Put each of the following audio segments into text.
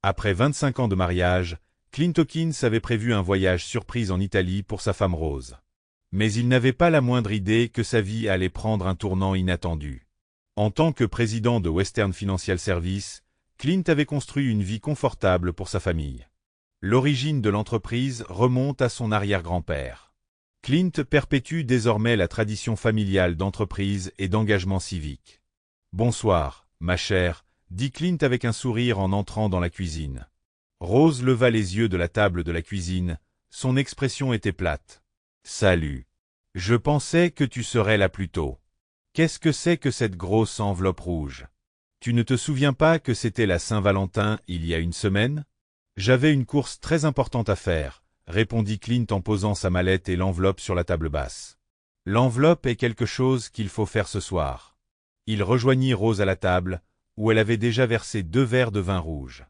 Après 25 ans de mariage, Clint Hawkins avait prévu un voyage surprise en Italie pour sa femme Rose. Mais il n'avait pas la moindre idée que sa vie allait prendre un tournant inattendu. En tant que président de Western Financial Services, Clint avait construit une vie confortable pour sa famille. L'origine de l'entreprise remonte à son arrière-grand-père. Clint perpétue désormais la tradition familiale d'entreprise et d'engagement civique. « Bonsoir, ma chère », dit Clint avec un sourire en entrant dans la cuisine. Rose leva les yeux de la table de la cuisine, son expression était plate. « Salut. Je pensais que tu serais là plus tôt. Qu'est-ce que c'est que cette grosse enveloppe rouge? Tu ne te souviens pas que c'était la Saint-Valentin il y a une semaine? J'avais une course très importante à faire, répondit Clint en posant sa mallette et l'enveloppe sur la table basse. L'enveloppe est quelque chose qu'il faut faire ce soir. Il rejoignit Rose à la table, où elle avait déjà versé 2 verres de vin rouge.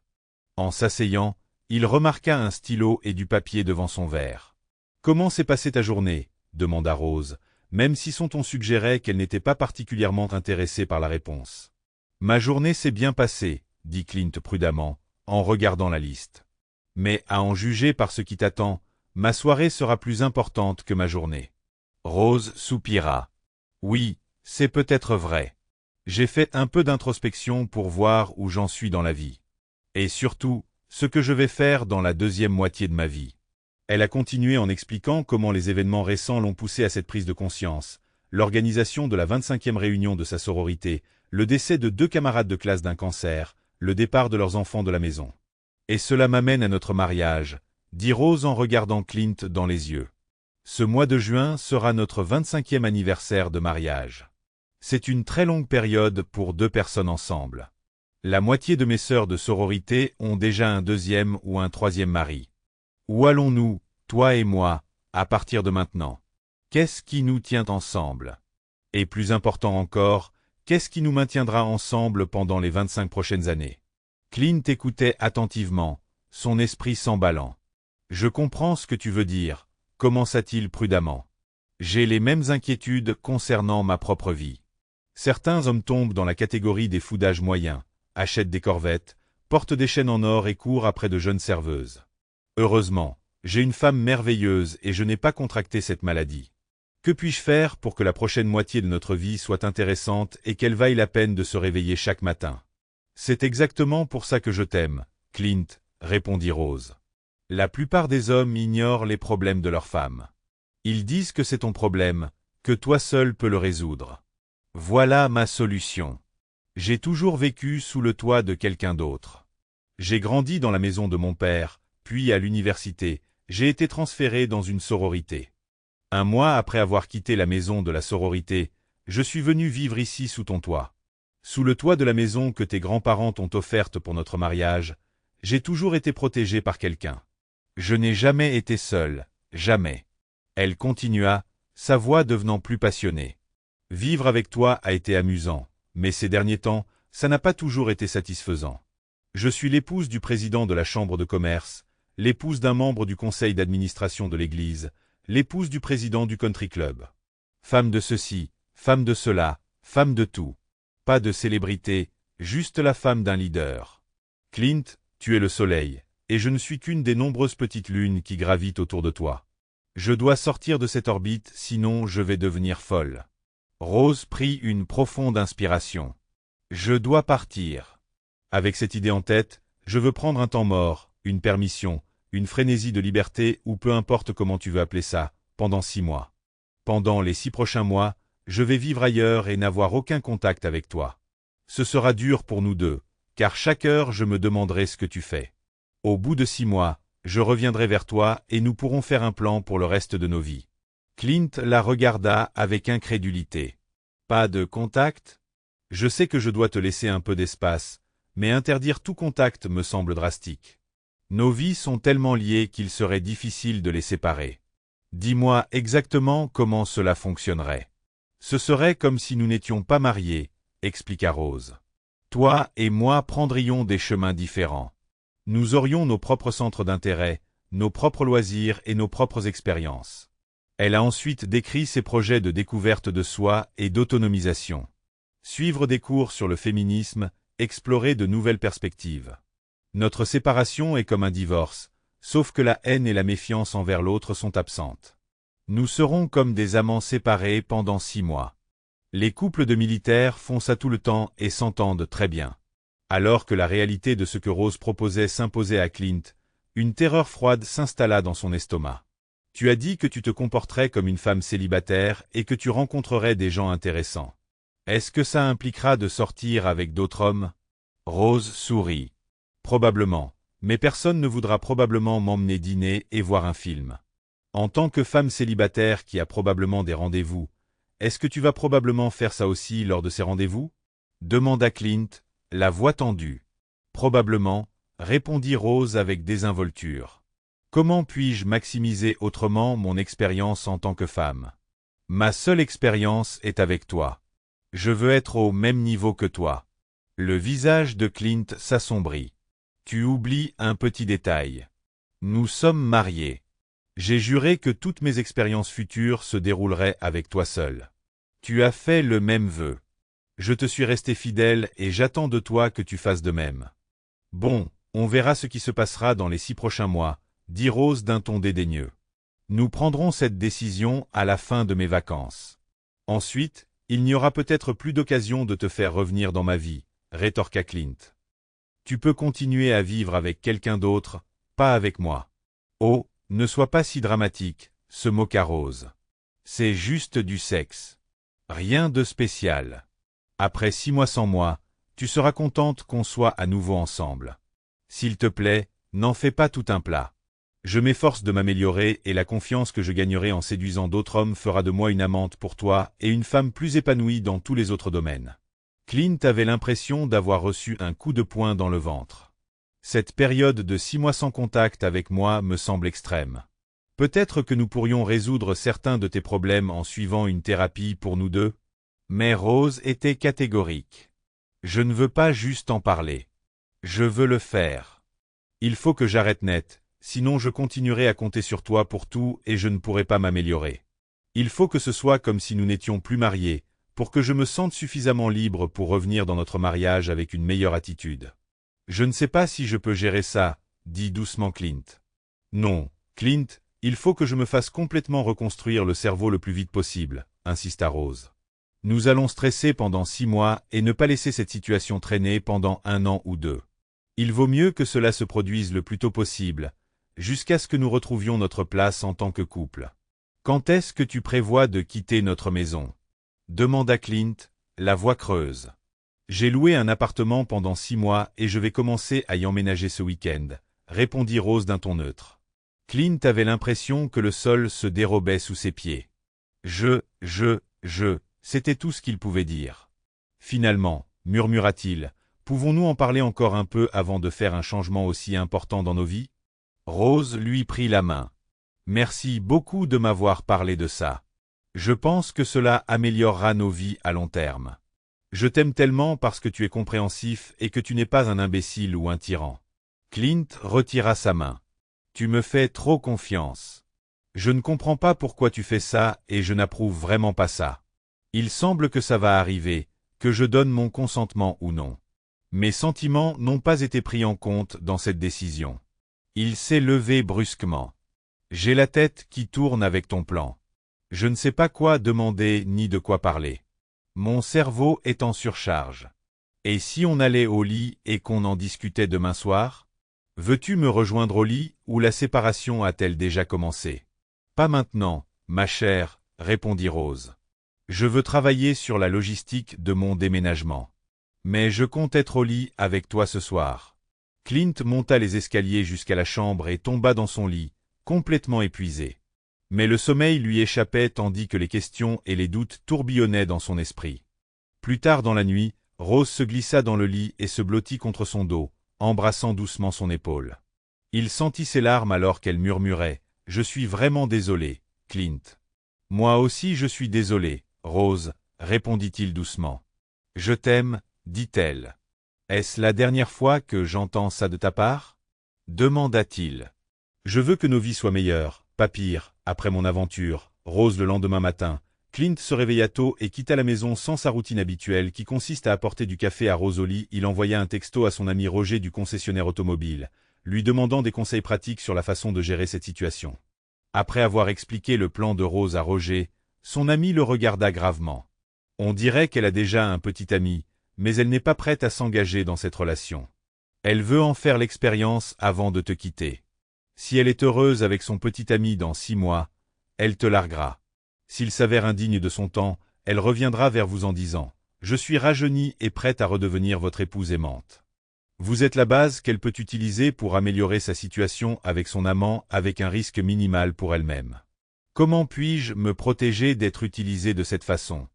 En s'asseyant, il remarqua un stylo et du papier devant son verre. « Comment s'est passée ta journée ?» demanda Rose, même si son ton suggérait qu'elle n'était pas particulièrement intéressée par la réponse. « Ma journée s'est bien passée, » dit Clint prudemment, en regardant la liste. « Mais à en juger par ce qui t'attend, ma soirée sera plus importante que ma journée. » Rose soupira. « Oui, c'est peut-être vrai. J'ai fait un peu d'introspection pour voir où j'en suis dans la vie. Et surtout, ce que je vais faire dans la deuxième moitié de ma vie. » Elle a continué en expliquant comment les événements récents l'ont poussée à cette prise de conscience, l'organisation de la 25e réunion de sa sororité, le décès de 2 camarades de classe d'un cancer, le départ de leurs enfants de la maison. « Et cela m'amène à notre mariage, » dit Rose en regardant Clint dans les yeux. « Ce mois de juin sera notre 25e anniversaire de mariage. C'est une très longue période pour 2 personnes ensemble. La moitié de mes sœurs de sororité ont déjà un 2e ou un 3e mari. Où allons-nous, toi et moi, à partir de maintenant? Qu'est-ce qui nous tient ensemble? Et plus important encore, qu'est-ce qui nous maintiendra ensemble pendant les 25 prochaines années? » Clint écoutait attentivement, son esprit s'emballant. « Je comprends ce que tu veux dire, » commença-t-il prudemment. « J'ai les mêmes inquiétudes concernant ma propre vie. Certains hommes tombent dans la catégorie des fous d'âge moyen, achètent des corvettes, portent des chaînes en or et courent après de jeunes serveuses. Heureusement, j'ai une femme merveilleuse et je n'ai pas contracté cette maladie. Que puis-je faire pour que la prochaine moitié de notre vie soit intéressante et qu'elle vaille la peine de se réveiller chaque matin? C'est exactement pour ça que je t'aime, Clint, répondit Rose. La plupart des hommes ignorent les problèmes de leurs femmes. Ils disent que c'est ton problème, que toi seul peux le résoudre. Voilà ma solution. J'ai toujours vécu sous le toit de quelqu'un d'autre. J'ai grandi dans la maison de mon père, puis à l'université, j'ai été transféré dans une sororité. Un mois après avoir quitté la maison de la sororité, je suis venu vivre ici sous ton toit. Sous le toit de la maison que tes grands-parents t'ont offerte pour notre mariage, j'ai toujours été protégé par quelqu'un. Je n'ai jamais été seul, jamais. Elle continua, sa voix devenant plus passionnée. Vivre avec toi a été amusant, mais ces derniers temps, ça n'a pas toujours été satisfaisant. Je suis l'épouse du président de la chambre de commerce, l'épouse d'un membre du conseil d'administration de l'église, l'épouse du président du country club. Femme de ceci, femme de cela, femme de tout. Pas de célébrité, juste la femme d'un leader. Clint, tu es le soleil, et je ne suis qu'une des nombreuses petites lunes qui gravitent autour de toi. Je dois sortir de cette orbite, sinon je vais devenir folle. Rose prit une profonde inspiration. Je dois partir. Avec cette idée en tête, je veux prendre un temps mort, une permission, une frénésie de liberté ou peu importe comment tu veux appeler ça, pendant 6 mois. Pendant les 6 prochains mois, je vais vivre ailleurs et n'avoir aucun contact avec toi. Ce sera dur pour nous deux, car chaque heure je me demanderai ce que tu fais. Au bout de 6 mois, je reviendrai vers toi et nous pourrons faire un plan pour le reste de nos vies. Clint la regarda avec incrédulité. Pas de contact? Je sais que je dois te laisser un peu d'espace, mais interdire tout contact me semble drastique. Nos vies sont tellement liées qu'il serait difficile de les séparer. Dis-moi exactement comment cela fonctionnerait. Ce serait comme si nous n'étions pas mariés, expliqua Rose. Toi et moi prendrions des chemins différents. Nous aurions nos propres centres d'intérêt, nos propres loisirs et nos propres expériences. Elle a ensuite décrit ses projets de découverte de soi et d'autonomisation. Suivre des cours sur le féminisme, explorer de nouvelles perspectives. Notre séparation est comme un divorce, sauf que la haine et la méfiance envers l'autre sont absentes. Nous serons comme des amants séparés pendant 6 mois. Les couples de militaires font ça tout le temps et s'entendent très bien. Alors que la réalité de ce que Rose proposait s'imposait à Clint, une terreur froide s'installa dans son estomac. Tu as dit que tu te comporterais comme une femme célibataire et que tu rencontrerais des gens intéressants. Est-ce que ça impliquera de sortir avec d'autres hommes? Rose sourit. Probablement, mais personne ne voudra probablement m'emmener dîner et voir un film. En tant que femme célibataire qui a probablement des rendez-vous, est-ce que tu vas probablement faire ça aussi lors de ces rendez-vous? Demanda Clint, la voix tendue. Probablement, répondit Rose avec désinvolture. Comment puis-je maximiser autrement mon expérience en tant que femme? Ma seule expérience est avec toi. Je veux être au même niveau que toi. Le visage de Clint s'assombrit. Tu oublies un petit détail. Nous sommes mariés. J'ai juré que toutes mes expériences futures se dérouleraient avec toi seul. Tu as fait le même vœu. Je te suis resté fidèle et j'attends de toi que tu fasses de même. Bon, on verra ce qui se passera dans les 6 prochains mois, dit Rose d'un ton dédaigneux. Nous prendrons cette décision à la fin de mes vacances. Ensuite, il n'y aura peut-être plus d'occasion de te faire revenir dans ma vie, rétorqua Clint. Tu peux continuer à vivre avec quelqu'un d'autre, pas avec moi. Oh, ne sois pas si dramatique, se moqua Rose. C'est juste du sexe. Rien de spécial. Après 6 mois sans moi, tu seras contente qu'on soit à nouveau ensemble. S'il te plaît, n'en fais pas tout un plat. Je m'efforce de m'améliorer et la confiance que je gagnerai en séduisant d'autres hommes fera de moi une amante pour toi et une femme plus épanouie dans tous les autres domaines. Clint avait l'impression d'avoir reçu un coup de poing dans le ventre. Cette période de 6 mois sans contact avec moi me semble extrême. Peut-être que nous pourrions résoudre certains de tes problèmes en suivant une thérapie pour nous deux. Mais Rose était catégorique. Je ne veux pas juste en parler. Je veux le faire. Il faut que j'arrête net, sinon je continuerai à compter sur toi pour tout et je ne pourrai pas m'améliorer. Il faut que ce soit comme si nous n'étions plus mariés, pour que je me sente suffisamment libre pour revenir dans notre mariage avec une meilleure attitude. Je ne sais pas si je peux gérer ça, dit doucement Clint. Non, Clint, il faut que je me fasse complètement reconstruire le cerveau le plus vite possible, insista Rose. Nous allons stresser pendant 6 mois et ne pas laisser cette situation traîner pendant 1 an ou 2. Il vaut mieux que cela se produise le plus tôt possible, jusqu'à ce que nous retrouvions notre place en tant que couple. Quand est-ce que tu prévois de quitter notre maison? Demanda Clint, la voix creuse. J'ai loué un appartement pendant 6 mois et je vais commencer à y emménager ce week-end, répondit Rose d'un ton neutre. Clint avait l'impression que le sol se dérobait sous ses pieds. C'était tout ce qu'il pouvait dire. Finalement, murmura-t-il, pouvons-nous en parler encore un peu avant de faire un changement aussi important dans nos vies? Rose lui prit la main. Merci beaucoup de m'avoir parlé de ça. Je pense que cela améliorera nos vies à long terme. Je t'aime tellement parce que tu es compréhensif et que tu n'es pas un imbécile ou un tyran. Clint retira sa main. Tu me fais trop confiance. Je ne comprends pas pourquoi tu fais ça et je n'approuve vraiment pas ça. Il semble que ça va arriver, que je donne mon consentement ou non. Mes sentiments n'ont pas été pris en compte dans cette décision. Il s'est levé brusquement. J'ai la tête qui tourne avec ton plan. Je ne sais pas quoi demander ni de quoi parler. Mon cerveau est en surcharge. Et si on allait au lit et qu'on en discutait demain soir? Veux-tu me rejoindre au lit ou la séparation a-t-elle déjà commencé? Pas maintenant, ma chère, répondit Rose. Je veux travailler sur la logistique de mon déménagement. Mais je compte être au lit avec toi ce soir. Clint monta les escaliers jusqu'à la chambre et tomba dans son lit, complètement épuisé. Mais le sommeil lui échappait tandis que les questions et les doutes tourbillonnaient dans son esprit. Plus tard dans la nuit, Rose se glissa dans le lit et se blottit contre son dos, embrassant doucement son épaule. Il sentit ses larmes alors qu'elle murmurait « Je suis vraiment désolé, Clint. » « Moi aussi je suis désolé, Rose, » répondit-il doucement. « Je t'aime, » dit-elle. « Est-ce la dernière fois que j'entends ça de ta part ?» demanda-t-il. « Je veux que nos vies soient meilleures, pas pires, après mon aventure, Rose le lendemain matin, Clint se réveilla tôt et quitta la maison sans sa routine habituelle qui consiste à apporter du café à Rose au lit. Il envoya un texto à son ami Roger du concessionnaire automobile, lui demandant des conseils pratiques sur la façon de gérer cette situation. Après avoir expliqué le plan de Rose à Roger, son ami le regarda gravement. On dirait qu'elle a déjà un petit ami, mais elle n'est pas prête à s'engager dans cette relation. Elle veut en faire l'expérience avant de te quitter. Si elle est heureuse avec son petit ami dans 6 mois, elle te larguera. S'il s'avère indigne de son temps, elle reviendra vers vous en disant « Je suis rajeunie et prête à redevenir votre épouse aimante ». Vous êtes la base qu'elle peut utiliser pour améliorer sa situation avec son amant avec un risque minimal pour elle-même. « Comment puis-je me protéger d'être utilisée de cette façon ?»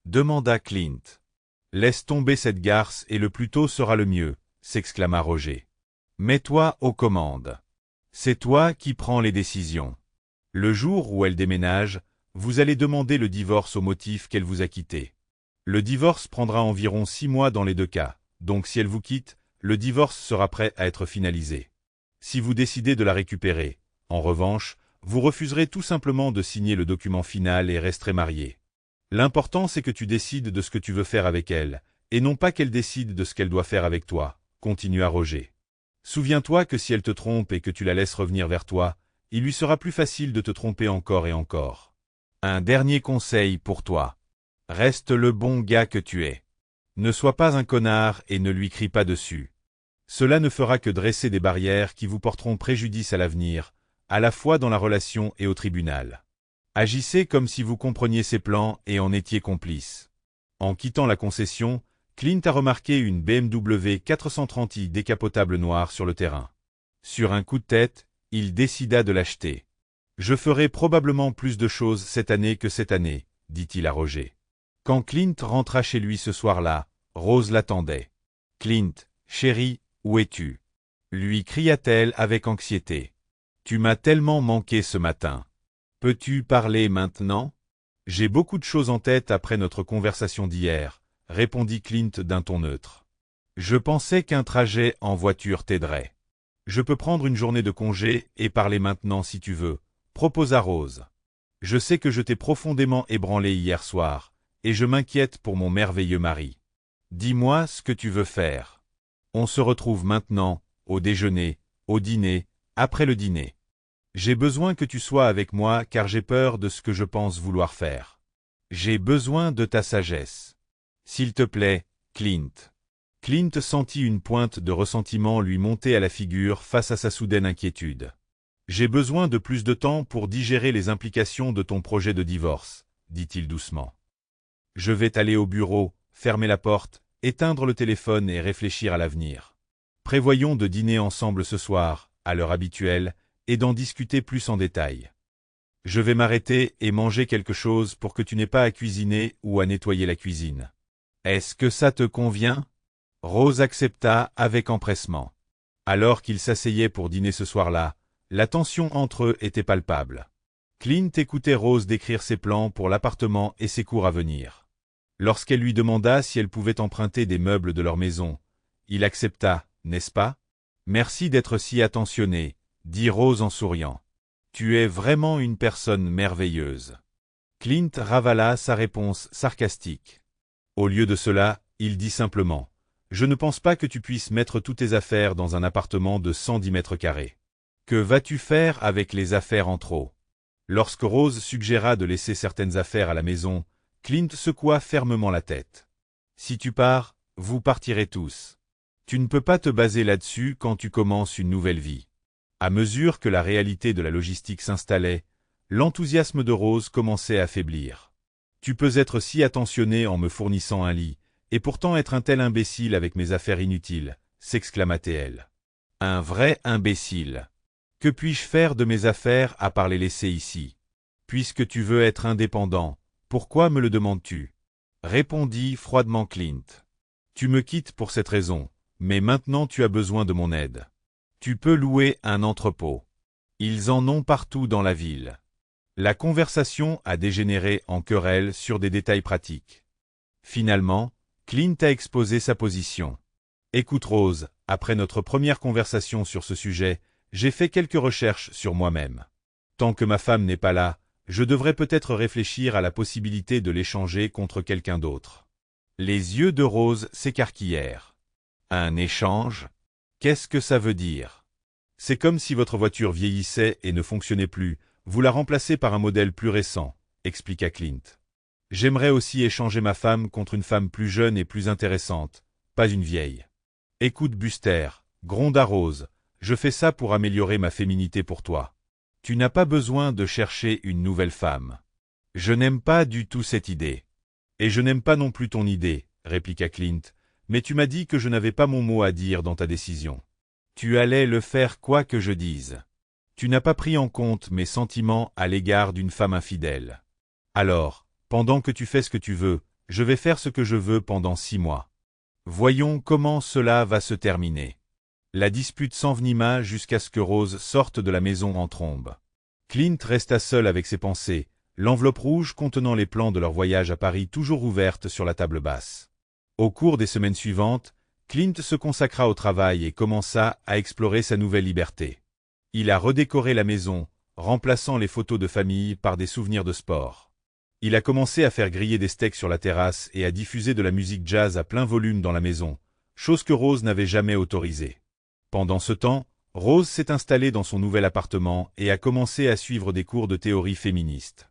demanda Clint. « Laisse tomber cette garce et le plus tôt sera le mieux, » s'exclama Roger. « Mets-toi aux commandes. C'est toi qui prends les décisions. Le jour où elle déménage, vous allez demander le divorce au motif qu'elle vous a quitté. Le divorce prendra environ 6 mois dans les 2 cas, donc si elle vous quitte, le divorce sera prêt à être finalisé. Si vous décidez de la récupérer, en revanche, vous refuserez tout simplement de signer le document final et resterez marié. L'important c'est que tu décides de ce que tu veux faire avec elle, et non pas qu'elle décide de ce qu'elle doit faire avec toi, continua Roger. Souviens-toi que si elle te trompe et que tu la laisses revenir vers toi, il lui sera plus facile de te tromper encore et encore. Un dernier conseil pour toi. Reste le bon gars que tu es. Ne sois pas un connard et ne lui crie pas dessus. Cela ne fera que dresser des barrières qui vous porteront préjudice à l'avenir, à la fois dans la relation et au tribunal. Agissez comme si vous compreniez ses plans et en étiez complice. En quittant la concession, Clint a remarqué une BMW 430i décapotable noire sur le terrain. Sur un coup de tête, il décida de l'acheter. « Je ferai probablement plus de choses cette année que cette année, » dit-il à Roger. Quand Clint rentra chez lui ce soir-là, Rose l'attendait. « Clint, chéri, où es-tu » lui cria-t-elle avec anxiété. « Tu m'as tellement manqué ce matin. Peux-tu parler maintenant ?»« J'ai beaucoup de choses en tête après notre conversation d'hier, » répondit Clint d'un ton neutre. « Je pensais qu'un trajet en voiture t'aiderait. Je peux prendre une journée de congé et parler maintenant si tu veux, » proposa Rose. « Je sais que je t'ai profondément ébranlé hier soir, et je m'inquiète pour mon merveilleux mari. Dis-moi ce que tu veux faire. On se retrouve maintenant, au déjeuner, au dîner, après le dîner. J'ai besoin que tu sois avec moi car j'ai peur de ce que je pense vouloir faire. J'ai besoin de ta sagesse. S'il te plaît, Clint. » Clint sentit une pointe de ressentiment lui monter à la figure face à sa soudaine inquiétude. « J'ai besoin de plus de temps pour digérer les implications de ton projet de divorce, » dit-il doucement. « Je vais aller au bureau, fermer la porte, éteindre le téléphone et réfléchir à l'avenir. Prévoyons de dîner ensemble ce soir, à l'heure habituelle, et d'en discuter plus en détail. Je vais m'arrêter et manger quelque chose pour que tu n'aies pas à cuisiner ou à nettoyer la cuisine. Est-ce que ça te convient ?» Rose accepta avec empressement. Alors qu'ils s'asseyaient pour dîner ce soir-là, la tension entre eux était palpable. Clint écoutait Rose décrire ses plans pour l'appartement et ses cours à venir. Lorsqu'elle lui demanda si elle pouvait emprunter des meubles de leur maison, il accepta, n'est-ce pas? « Merci d'être si attentionné, » dit Rose en souriant. « Tu es vraiment une personne merveilleuse. » Clint ravala sa réponse sarcastique. Au lieu de cela, il dit simplement « Je ne pense pas que tu puisses mettre toutes tes affaires dans un appartement de 110 mètres carrés. Que vas-tu faire avec les affaires en trop ?» Lorsque Rose suggéra de laisser certaines affaires à la maison, Clint secoua fermement la tête. « Si tu pars, vous partirez tous. Tu ne peux pas te baser là-dessus quand tu commences une nouvelle vie. » À mesure que la réalité de la logistique s'installait, l'enthousiasme de Rose commençait à faiblir. « Tu peux être si attentionné en me fournissant un lit, et pourtant être un tel imbécile avec mes affaires inutiles, » s'exclama-t-elle. « Un vrai imbécile. Que puis-je faire de mes affaires à part les laisser ici? Puisque tu veux être indépendant, pourquoi me le demandes-tu » répondit froidement Clint. « Tu me quittes pour cette raison, mais maintenant tu as besoin de mon aide. Tu peux louer un entrepôt. Ils en ont partout dans la ville. » La conversation a dégénéré en querelle sur des détails pratiques. Finalement, Clint a exposé sa position. « Écoute Rose, après notre première conversation sur ce sujet, j'ai fait quelques recherches sur moi-même. Tant que ma femme n'est pas là, Je devrais peut-être réfléchir à la possibilité de l'échanger contre quelqu'un d'autre. Les yeux de Rose s'écarquillèrent. Un échange? Qu'est-ce que ça veut dire? C'est comme si votre voiture vieillissait et ne fonctionnait plus, vous la remplacez par un modèle plus récent, expliqua Clint. J'aimerais aussi échanger ma femme contre une femme plus jeune et plus intéressante, pas une vieille. Écoute Buster, gronda Rose, je fais ça pour améliorer ma féminité pour toi. Tu n'as pas besoin de chercher une nouvelle femme. Je n'aime pas du tout cette idée. Et je n'aime pas non plus ton idée, répliqua Clint, mais tu m'as dit que je n'avais pas mon mot à dire dans ta décision. Tu allais le faire quoi que je dise. Tu n'as pas pris en compte mes sentiments à l'égard d'une femme infidèle. Alors, pendant que tu fais ce que tu veux, je vais faire ce que je veux pendant 6 mois. Voyons comment cela va se terminer. La dispute s'envenima jusqu'à ce que Rose sorte de la maison en trombe. Clint resta seul avec ses pensées, l'enveloppe rouge contenant les plans de leur voyage à Paris toujours ouverte sur la table basse. Au cours des semaines suivantes, Clint se consacra au travail et commença à explorer sa nouvelle liberté. Il a redécoré la maison, remplaçant les photos de famille par des souvenirs de sport. Il a commencé à faire griller des steaks sur la terrasse et à diffuser de la musique jazz à plein volume dans la maison, chose que Rose n'avait jamais autorisée. Pendant ce temps, Rose s'est installée dans son nouvel appartement et a commencé à suivre des cours de théorie féministe.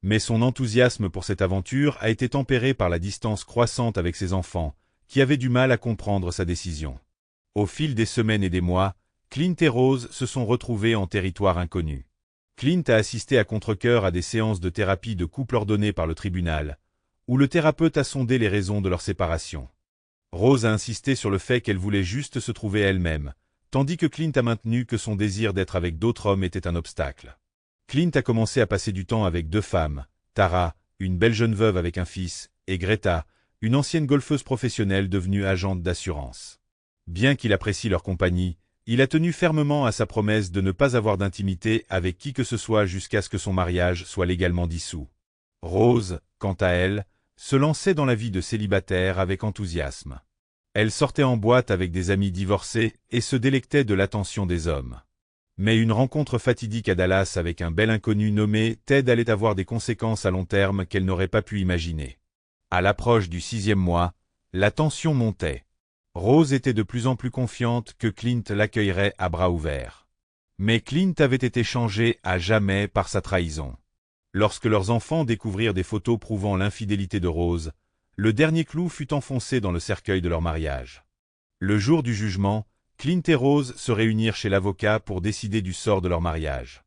Mais son enthousiasme pour cette aventure a été tempéré par la distance croissante avec ses enfants, qui avaient du mal à comprendre sa décision. Au fil des semaines et des mois, Clint et Rose se sont retrouvés en territoire inconnu. Clint a assisté à contre-cœur à des séances de thérapie de couple ordonnées par le tribunal, où le thérapeute a sondé les raisons de leur séparation. Rose a insisté sur le fait qu'elle voulait juste se trouver elle-même, tandis que Clint a maintenu que son désir d'être avec d'autres hommes était un obstacle. Clint a commencé à passer du temps avec 2 femmes, Tara, une belle jeune veuve avec un fils, et Greta, une ancienne golfeuse professionnelle devenue agente d'assurance. Bien qu'il apprécie leur compagnie, il a tenu fermement à sa promesse de ne pas avoir d'intimité avec qui que ce soit jusqu'à ce que son mariage soit légalement dissous. Rose, quant à elle, se lançait dans la vie de célibataire avec enthousiasme. Elle sortait en boîte avec des amis divorcés et se délectait de l'attention des hommes. Mais une rencontre fatidique à Dallas avec un bel inconnu nommé Ted allait avoir des conséquences à long terme qu'elle n'aurait pas pu imaginer. À l'approche du 6e mois, la tension montait. Rose était de plus en plus confiante que Clint l'accueillerait à bras ouverts. Mais Clint avait été changé à jamais par sa trahison. Lorsque leurs enfants découvrirent des photos prouvant l'infidélité de Rose, le dernier clou fut enfoncé dans le cercueil de leur mariage. Le jour du jugement, Clint et Rose se réunirent chez l'avocat pour décider du sort de leur mariage.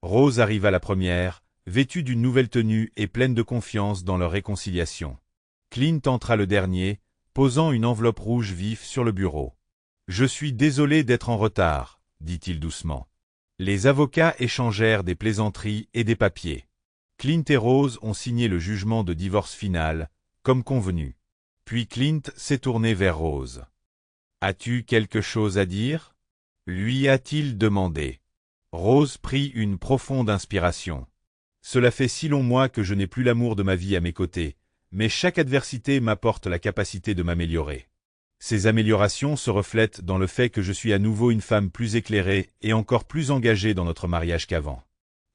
Rose arriva la première, vêtue d'une nouvelle tenue et pleine de confiance dans leur réconciliation. Clint entra le dernier, posant une enveloppe rouge vif sur le bureau. « Je suis désolé d'être en retard, » dit-il doucement. Les avocats échangèrent des plaisanteries et des papiers. Clint et Rose ont signé le jugement de divorce final, comme convenu. Puis Clint s'est tourné vers Rose. « As-tu quelque chose à dire ?» lui a-t-il demandé. Rose prit une profonde inspiration. « Cela fait si longs mois que je n'ai plus l'amour de ma vie à mes côtés, mais chaque adversité m'apporte la capacité de m'améliorer. Ces améliorations se reflètent dans le fait que je suis à nouveau une femme plus éclairée et encore plus engagée dans notre mariage qu'avant.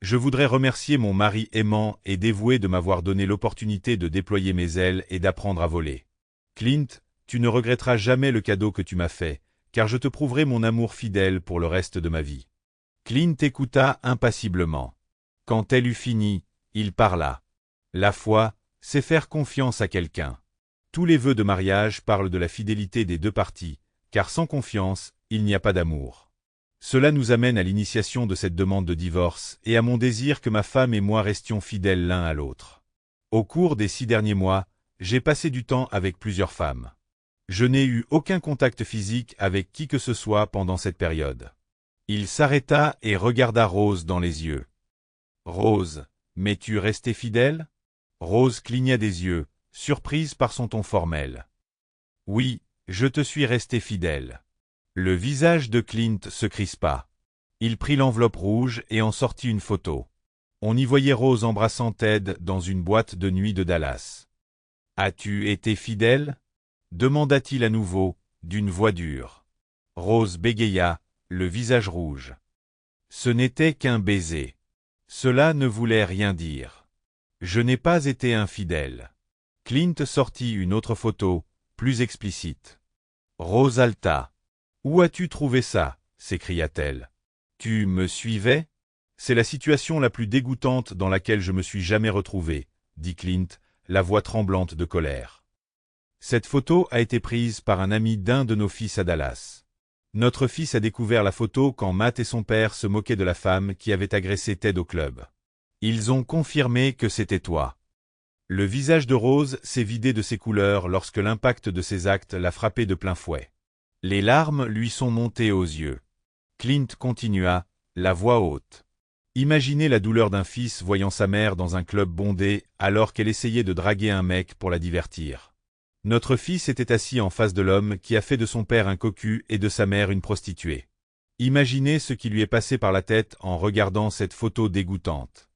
Je voudrais remercier mon mari aimant et dévoué de m'avoir donné l'opportunité de déployer mes ailes et d'apprendre à voler. Clint, tu ne regretteras jamais le cadeau que tu m'as fait, car je te prouverai mon amour fidèle pour le reste de ma vie. » Clint écouta impassiblement. Quand elle eut fini, il parla. La foi, c'est faire confiance à quelqu'un. Tous les vœux de mariage parlent de la fidélité des 2 parties, car sans confiance, il n'y a pas d'amour. Cela nous amène à l'initiation de cette demande de divorce et à mon désir que ma femme et moi restions fidèles l'un à l'autre. Au cours des 6 derniers mois, j'ai passé du temps avec plusieurs femmes. Je n'ai eu aucun contact physique avec qui que ce soit pendant cette période. Il s'arrêta et regarda Rose dans les yeux. « Rose, m'es-tu restée fidèle ?» Rose cligna des yeux, surprise par son ton formel. « Oui, je te suis resté fidèle. » Le visage de Clint se crispa. Il prit l'enveloppe rouge et en sortit une photo. On y voyait Rose embrassant Ted dans une boîte de nuit de Dallas. « As-tu été fidèle ?» demanda-t-il à nouveau, d'une voix dure. Rose bégaya, le visage rouge. « Ce n'était qu'un baiser. » Cela ne voulait rien dire. Je n'ai pas été infidèle. Clint sortit une autre photo, plus explicite. Rose Alta. Où as-tu trouvé ça? S'écria-t-elle. Tu me suivais? C'est la situation la plus dégoûtante dans laquelle je me suis jamais retrouvé, dit Clint, la voix tremblante de colère. Cette photo a été prise par un ami d'un de nos fils à Dallas. Notre fils a découvert la photo quand Matt et son père se moquaient de la femme qui avait agressé Ted au club. Ils ont confirmé que c'était toi. Le visage de Rose s'est vidé de ses couleurs lorsque l'impact de ses actes l'a frappé de plein fouet. Les larmes lui sont montées aux yeux. Clint continua, la voix haute. Imaginez la douleur d'un fils voyant sa mère dans un club bondé alors qu'elle essayait de draguer un mec pour la divertir. Notre fils était assis en face de l'homme qui a fait de son père un cocu et de sa mère une prostituée. Imaginez ce qui lui est passé par la tête en regardant cette photo dégoûtante.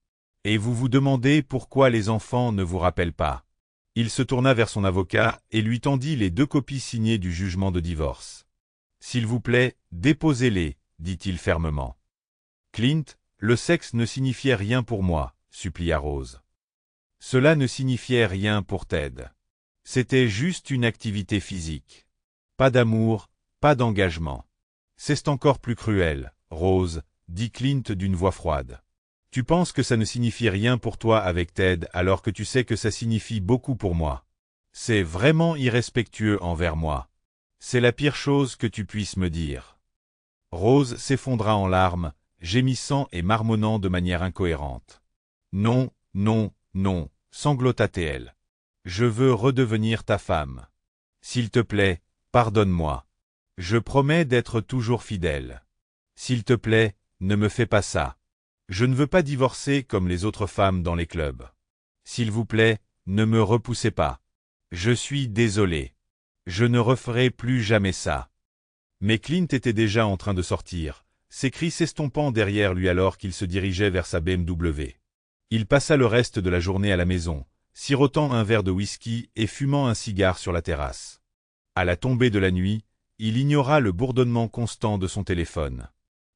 Et vous vous demandez pourquoi les enfants ne vous rappellent pas. Il se tourna vers son avocat et lui tendit les 2 copies signées du jugement de divorce. « S'il vous plaît, déposez-les, » dit-il fermement. Clint, le sexe ne signifiait rien pour moi, supplia Rose. Cela ne signifiait rien pour Ted. C'était juste une activité physique. Pas d'amour, pas d'engagement. C'est encore plus cruel, Rose, dit Clint d'une voix froide. Tu penses que ça ne signifie rien pour toi avec Ted alors que tu sais que ça signifie beaucoup pour moi. C'est vraiment irrespectueux envers moi. C'est la pire chose que tu puisses me dire. Rose s'effondra en larmes, gémissant et marmonnant de manière incohérente. Non, non, non, sanglota-t-elle. Je veux redevenir ta femme. S'il te plaît, pardonne-moi. Je promets d'être toujours fidèle. S'il te plaît, ne me fais pas ça. Je ne veux pas divorcer comme les autres femmes dans les clubs. S'il vous plaît, ne me repoussez pas. Je suis désolé. Je ne referai plus jamais ça. Mais Clint était déjà en train de sortir, ses cris s'estompant derrière lui alors qu'il se dirigeait vers sa BMW. Il passa le reste de la journée à la maison, sirotant un verre de whisky et fumant un cigare sur la terrasse. À la tombée de la nuit, il ignora le bourdonnement constant de son téléphone.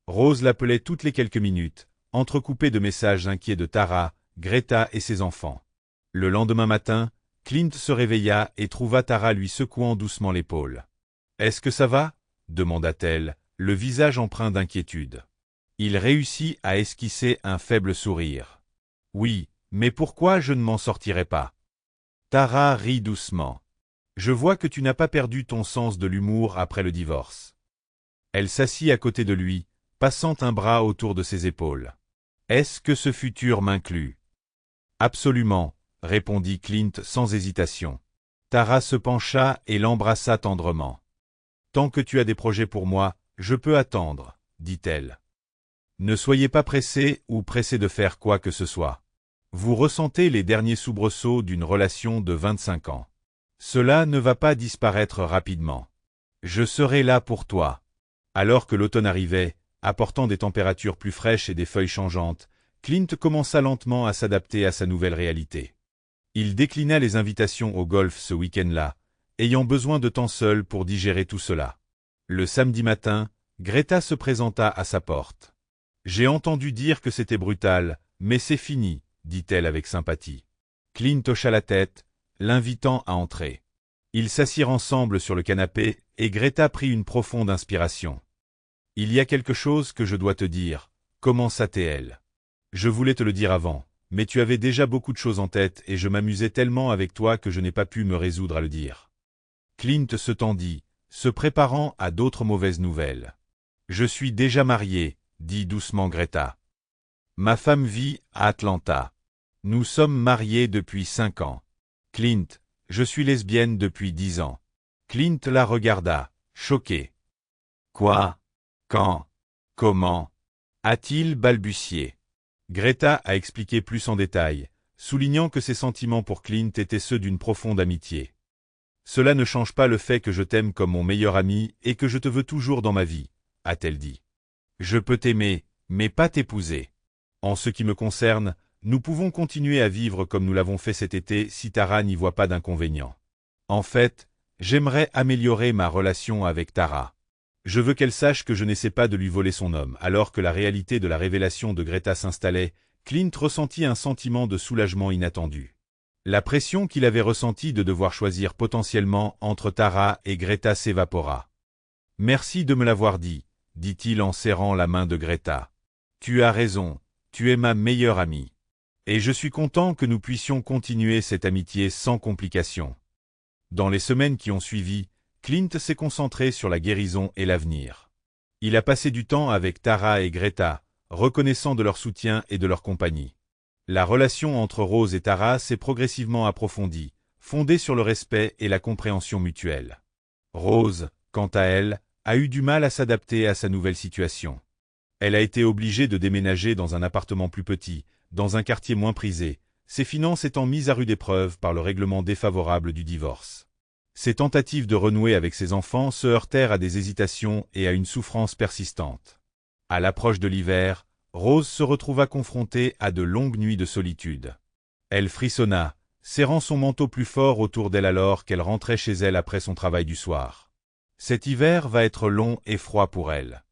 Rose l'appelait toutes les quelques minutes, entrecoupée de messages inquiets de Tara, Greta et ses enfants. Le lendemain matin, Clint se réveilla et trouva Tara lui secouant doucement l'épaule. « Est-ce que ça va ?» demanda-t-elle, le visage empreint d'inquiétude. Il réussit à esquisser un faible sourire. « Oui, mais pourquoi je ne m'en sortirai pas ?» Tara rit doucement. « Je vois que tu n'as pas perdu ton sens de l'humour après le divorce. » Elle s'assit à côté de lui, passant un bras autour de ses épaules. « Est-ce que ce futur m'inclut ?» « Absolument, » répondit Clint sans hésitation. Tara se pencha et l'embrassa tendrement. « Tant que tu as des projets pour moi, je peux attendre, » dit-elle. « Ne soyez pas pressé ou pressé de faire quoi que ce soit. Vous ressentez les derniers soubresauts d'une relation de 25 ans. Cela ne va pas disparaître rapidement. Je serai là pour toi. » Alors que l'automne arrivait, apportant des températures plus fraîches et des feuilles changeantes, Clint commença lentement à s'adapter à sa nouvelle réalité. Il déclina les invitations au golf ce week-end-là, ayant besoin de temps seul pour digérer tout cela. Le samedi matin, Greta se présenta à sa porte. « J'ai entendu dire que c'était brutal, mais c'est fini, » dit-elle avec sympathie. Clint hocha la tête, l'invitant à entrer. Ils s'assirent ensemble sur le canapé et Greta prit une profonde inspiration. « Il y a quelque chose que je dois te dire, » commença-t-elle. « Je voulais te le dire avant, mais tu avais déjà beaucoup de choses en tête et je m'amusais tellement avec toi que je n'ai pas pu me résoudre à le dire. » Clint se tendit, se préparant à d'autres mauvaises nouvelles. « Je suis déjà marié, » dit doucement Greta. « Ma femme vit à Atlanta. Nous sommes mariés depuis 5 ans. Clint, je suis lesbienne depuis 10 ans. » Clint la regarda, choqué. « Quoi? Quand? Comment? » a-t-il balbutié. Greta a expliqué plus en détail, soulignant que ses sentiments pour Clint étaient ceux d'une profonde amitié. « Cela ne change pas le fait que je t'aime comme mon meilleur ami et que je te veux toujours dans ma vie, » a-t-elle dit. « Je peux t'aimer, mais pas t'épouser. En ce qui me concerne, nous pouvons continuer à vivre comme nous l'avons fait cet été si Tara n'y voit pas d'inconvénient. En fait, j'aimerais améliorer ma relation avec Tara. Je veux qu'elle sache que je n'essaie pas de lui voler son homme. » Alors que la réalité de la révélation de Greta s'installait, Clint ressentit un sentiment de soulagement inattendu. La pression qu'il avait ressentie de devoir choisir potentiellement entre Tara et Greta s'évapora. « Merci de me l'avoir dit », dit-il en serrant la main de Greta. « Tu as raison, tu es ma meilleure amie. Et je suis content que nous puissions continuer cette amitié sans complications. » Dans les semaines qui ont suivi, Clint s'est concentré sur la guérison et l'avenir. Il a passé du temps avec Tara et Greta, reconnaissant de leur soutien et de leur compagnie. La relation entre Rose et Tara s'est progressivement approfondie, fondée sur le respect et la compréhension mutuelle. Rose, quant à elle, a eu du mal à s'adapter à sa nouvelle situation. Elle a été obligée de déménager dans un appartement plus petit, dans un quartier moins prisé, ses finances étant mises à rude épreuve par le règlement défavorable du divorce. Ses tentatives de renouer avec ses enfants se heurtèrent à des hésitations et à une souffrance persistante. À l'approche de l'hiver, Rose se retrouva confrontée à de longues nuits de solitude. Elle frissonna, serrant son manteau plus fort autour d'elle alors qu'elle rentrait chez elle après son travail du soir. Cet hiver va être long et froid pour elle.